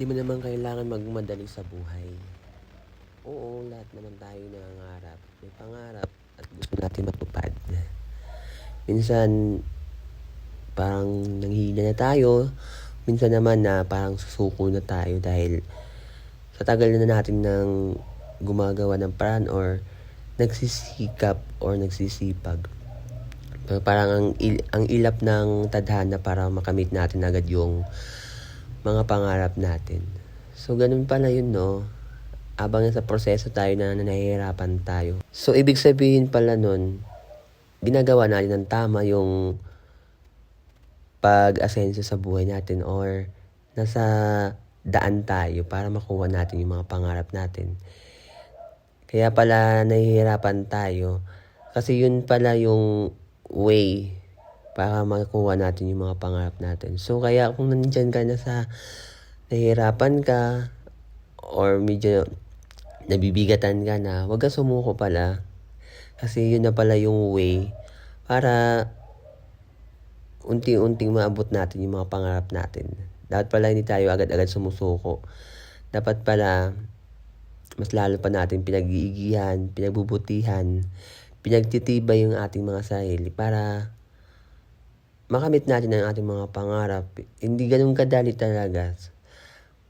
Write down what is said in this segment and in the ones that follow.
Di mo naman kailangan magmadali sa buhay. Oo, lahat naman tayo nangangarap. May pangarap at gusto natin matupad. Minsan, parang nanghihina na tayo. Minsan naman na parang susuko na tayo dahil sa tagal na natin ng gumagawa ng paraan or nagsisikap or nagsisipag. Pero parang ang ilap ng tadhana para makamit natin agad yung mga pangarap natin. So, ganun pala yun, no? Habang nasa proseso tayo na nahihirapan tayo. So, ibig sabihin pala nun, ginagawa natin ng tama yung pag-asenso sa buhay natin or nasa daan tayo para makuha natin yung mga pangarap natin. Kaya pala nahihirapan tayo kasi yun pala yung way para makuha natin yung mga pangarap natin. So, kaya kung nandyan ka na sa nahihirapan ka or medyo nabibigatan ka na, huwag ka sumuko pala. Kasi yun na pala yung way para unti-unting maabot natin yung mga pangarap natin. Dapat pala hindi tayo agad-agad sumusuko. Dapat pala mas lalo pa natin pinag-iigihan, pinagbubutihan, pinagtitibay yung ating mga sarili para makamit natin ang ating mga pangarap. Hindi ganun kadali talaga.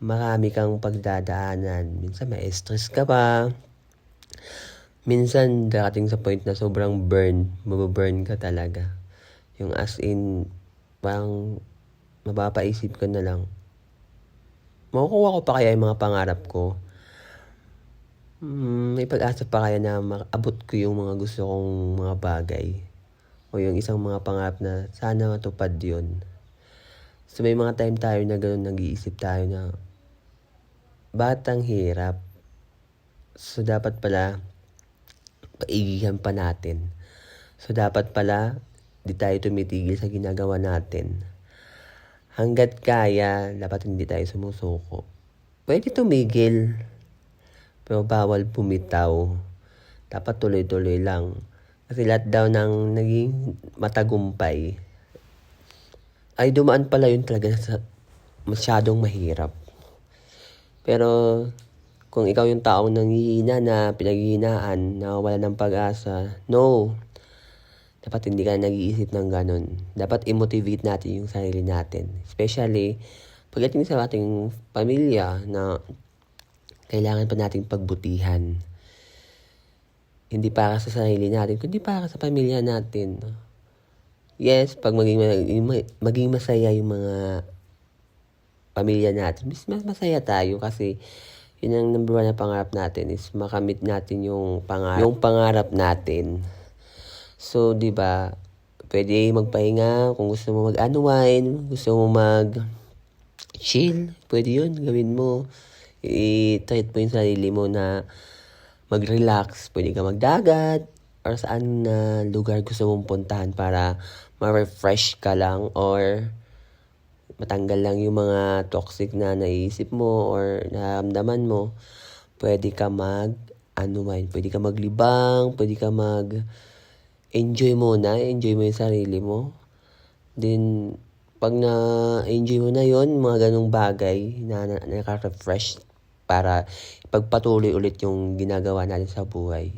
Marami kang pagdadaanan. Minsan may stress ka pa. Minsan darating sa point na sobrang mababurn ka talaga. Yung as in, parang mapapaisip ka na lang. Makukuha ko pa kaya yung mga pangarap ko? May pag-asa pa kaya na maabot ko yung mga gusto kong mga bagay? O yung isang mga pangarap na sana matupad yun. So may mga time tayo na gano'n nag-iisip tayo na bakit ang hirap? So dapat pala paigihan pa natin. So dapat pala di tayo tumitigil sa ginagawa natin. Hanggat kaya, dapat hindi tayo sumusuko. Pwede tumigil, pero bawal bumitaw. Dapat tuloy-tuloy lang. Kasi lahat daw ng naging matagumpay ay dumaan pala yun talaga sa masyadong mahirap. Pero kung ikaw yung taong nanghihina na pinaghihinaan, na wala ng pag-asa, no. Dapat hindi ka nag-iisip ng ganun. Dapat i-motivate natin yung sarili natin. Especially pagdating sa ating pamilya na kailangan pa nating pagbutihan. Hindi para sa sarili natin, kundi para sa pamilya natin. Yes, pag maging masaya yung mga pamilya natin, mas masaya tayo kasi yun ang number one na pangarap natin is makamit natin yung pangarap natin. So, di ba, pwede magpahinga kung gusto mo mag-unwind, gusto mo mag-chill, pwede yun, gawin mo. I-treat mo yung sarili mo na mag-relax, pwede ka magdagat, or saan na lugar gusto mong puntahan para ma-refresh ka lang or matanggal lang yung mga toxic na naisip mo or nararamdaman mo. Pwede ka mag-unwind, pwede ka maglibang, pwede ka enjoy muna, enjoy mo yung sarili mo. Then, pag na-enjoy mo na yon mga ganong bagay na nakaka-refresh para ipagpatuloy ulit yung ginagawa natin sa buhay,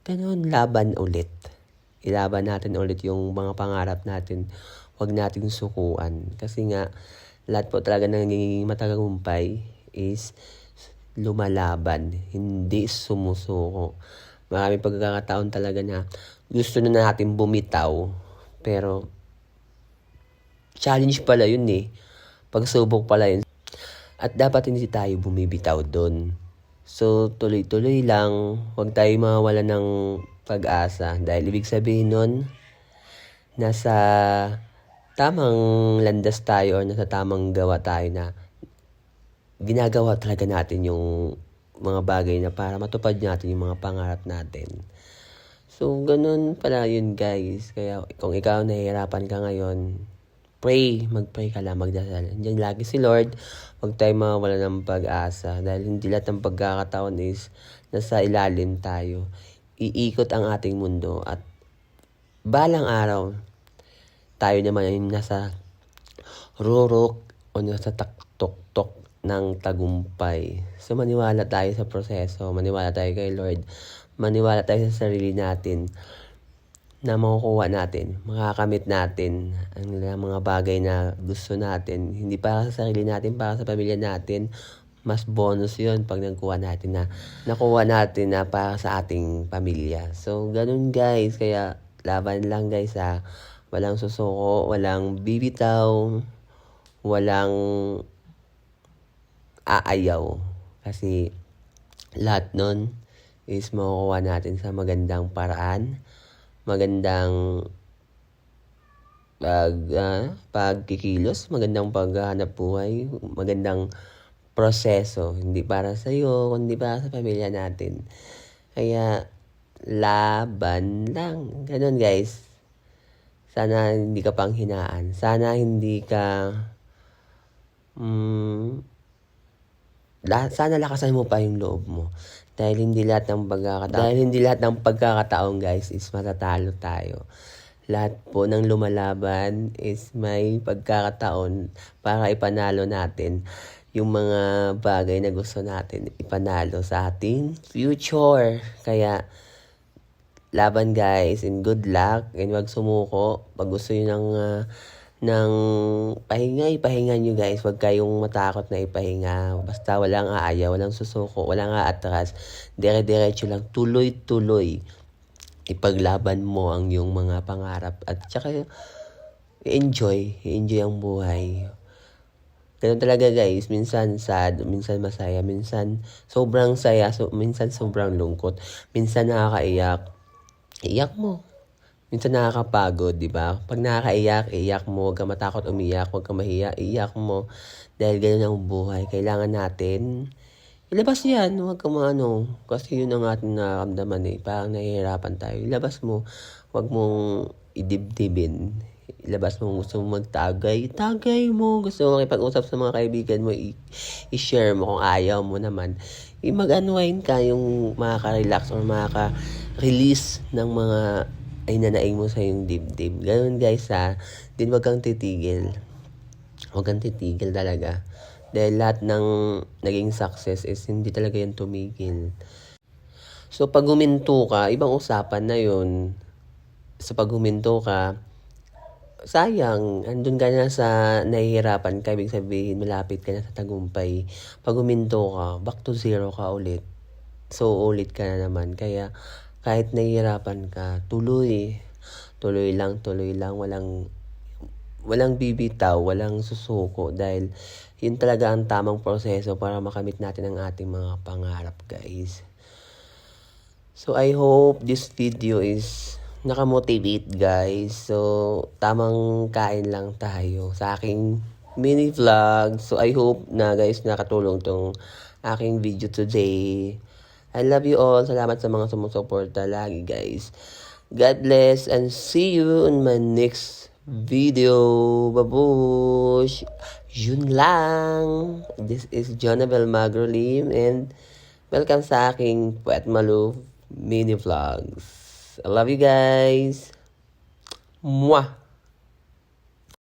ganun, laban ulit. Ilaban natin ulit yung mga pangarap natin. Huwag natin sukuan. Kasi nga, lahat po talaga naging matagumpay is lumalaban, hindi sumusuko. Maraming pagkakataon talaga na gusto na natin bumitaw. Pero, challenge pala yun eh. Pagsubok pala yun. At dapat hindi tayo bumibitaw doon. So, tuloy-tuloy lang. Huwag tayo mawala ng pag-asa. Dahil ibig sabihin nun, nasa tamang landas tayo or nasa tamang gawa tayo na ginagawa talaga natin yung mga bagay na para matupad natin yung mga pangarap natin. So, ganun pala yun guys. Kaya kung ikaw nahihirapan ka ngayon, mag-pray ka lang, magdasal. Diyan lagi si Lord, huwag tayo mawala ng pag-asa dahil hindi lahat ng pagkakataon is nasa ilalim tayo. Iikot ang ating mundo at balang araw, tayo naman ay nasa rurok o nasa tuktok ng tagumpay. So maniwala tayo sa proseso, maniwala tayo kay Lord, maniwala tayo sa sarili natin na makukuha natin, makakamit natin ang mga bagay na gusto natin. Hindi para sa sarili natin, para sa pamilya natin. Mas bonus yun pag nakuha natin na para sa ating pamilya. So, ganun guys. Kaya, laban lang guys ha. Walang susuko, walang bibitaw, walang aayaw. Kasi, lahat nun is makukuha natin sa magandang paraan, magandang pagkikilos, magandang paghahanap buhay, magandang proseso. Hindi para sa iyo, kundi para sa pamilya natin. Kaya, laban lang. Ganun guys. Sana hindi ka panghinaan. Sana hindi ka... sana lakasan mo pa yung loob mo. Dahil hindi lahat ng pagkakataon guys is matatalo tayo. Lahat po ng lumalaban is may pagkakataon para ipanalo natin yung mga bagay na gusto natin ipanalo sa ating future. Kaya, laban guys, and good luck, and wag sumuko. Pag gusto nyo ng pahinga, ipahinga nyo guys. Wag kayong matakot na ipahinga. Basta walang aayaw, walang susuko, walang aatras. Dire-diretso lang, tuloy-tuloy. Ipaglaban mo ang iyong mga pangarap. At saka, enjoy ang buhay. Ganun talaga guys, minsan sad, minsan masaya, minsan sobrang saya, minsan sobrang lungkot, minsan nakakaiyak, iyak mo. Minsan nakakapagod, di ba? Pag nakakaiyak, iyak mo, huwag ka matakot umiyak, huwag ka mahiya, iyak mo. Dahil ganun ang buhay, kailangan natin ilabas yan, huwag ka kasi yun ang ating nararamdaman eh, parang nahihirapan tayo. Ilabas mo, huwag mong idibdibin. Ilabas mo, gusto mo magtagay, tagay mo. Gusto mo makipag-usap sa mga kaibigan mo, i-share mo kung ayaw mo naman. Mag-unwind ka yung makaka-relax or makaka-release ng mga ay nanaing mo sa yung dibdib. Ganun guys ha, din wag kang titigil. Huwag kang titigil talaga. Dahil lahat ng naging success is hindi talaga yan tumigil. So pag huminto ka, ibang usapan na yun. So pag huminto ka, sayang, andun ka na sa nahihirapan ka, ibig sabihin, malapit ka na sa tagumpay. Pag huminto ka, back to zero ka ulit. So, ulit ka na naman. Kaya, kahit nahihirapan ka, tuloy lang, walang bibitaw, walang susuko. Dahil, yun talaga ang tamang proseso para makamit natin ang ating mga pangarap, guys. So, I hope this video is nakamotivate guys. So, tamang kain lang tayo sa aking mini vlog. So, I hope na guys nakatulong tong aking video today. I love you all. Salamat sa mga sumusuporta lagi guys. God bless and see you in my next video. Babush! Yun lang. This is Jonabel Magrolim and welcome sa aking Puwet Malu mini vlogs. I love you guys. Mwah!